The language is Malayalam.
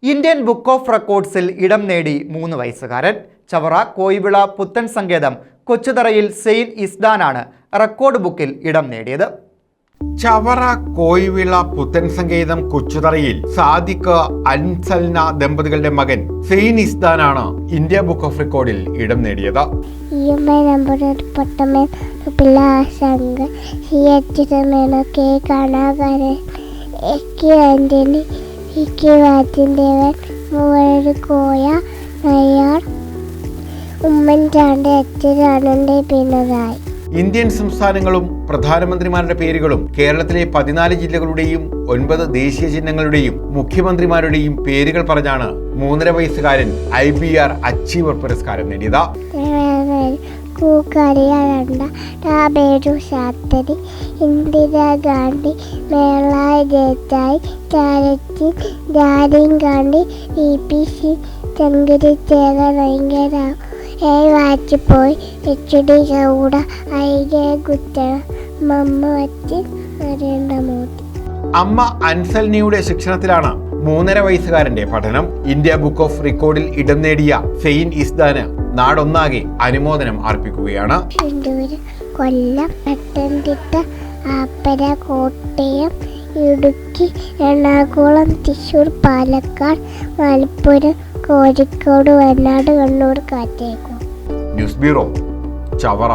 ഇന്ത്യൻ ബുക്ക് ഓഫ് റെക്കോർഡ്സിൽ ഇടം നേടി 3 വയസ്സുകാരൻ. ചവറ കോയിവിള പുത്തൻ സങ്കേതം കൊച്ചുതറയിൽ സെയിൻ ഇസ്ദാനാണ് റെക്കോർഡ് ബുക്കിൽ ഇടം നേടിയത്. ചവറ കോയിവിള പുത്തൻ സങ്കേതം കൊച്ചുതറയിൽ സാദിഖ് അൻസൽന ദമ്പതികളുടെ മകൻ സെയിൻ ഇസ്ദാനാണ് ഇന്ത്യ ബുക്ക് ഓഫ് റെക്കോർഡിൽ ഇടം നേടിയത്. ഉമ്മൻചാണ്ടി അച്ഛനാണ് പിണറായി. ഇന്ത്യൻ സംസ്ഥാനങ്ങളും പ്രധാനമന്ത്രിമാരുടെ പേരുകളും കേരളത്തിലെ 14 ജില്ലകളുടെയും 9 ദേശീയ ചിഹ്നങ്ങളുടെയും മുഖ്യമന്ത്രിമാരുടെയും പേരുകൾ പറഞ്ഞാണ് 3.5 വയസ്സുകാരൻ IBR അച്ചീവർ പുരസ്കാരം നേടിയത്. Indira Gandhi, മേളായ് Desai, Rajeev Gandhi, VPC, Chandrasekhar, Vajpayee, HD Gowda, IG Gujral, Narendra Modi. അമ്മ അൻസൽനയുടെ ശിക്ഷണത്തിലാണ് 3.5 വയസ്സുകാരന്റെ പഠനം. ഇന്ത്യ ബുക്ക് ഓഫ് റെക്കോർഡിൽ ഇടം നേടിയ സെയിൻ ഇസ്ദാന് നാടൊന്നാകെ അനുമോദനം അർപ്പിക്കുകയാണ്. കൊല്ലം, പത്തനംതിട്ട, ആലപ്പുഴ, കോട്ടയം, ഇടുക്കി, എറണാകുളം, തൃശ്ശൂർ, പാലക്കാട്, മലപ്പുറം, കോഴിക്കോട്, വയനാട്, കണ്ണൂർ, കാസർഗോഡ്. News bureau, Chavara.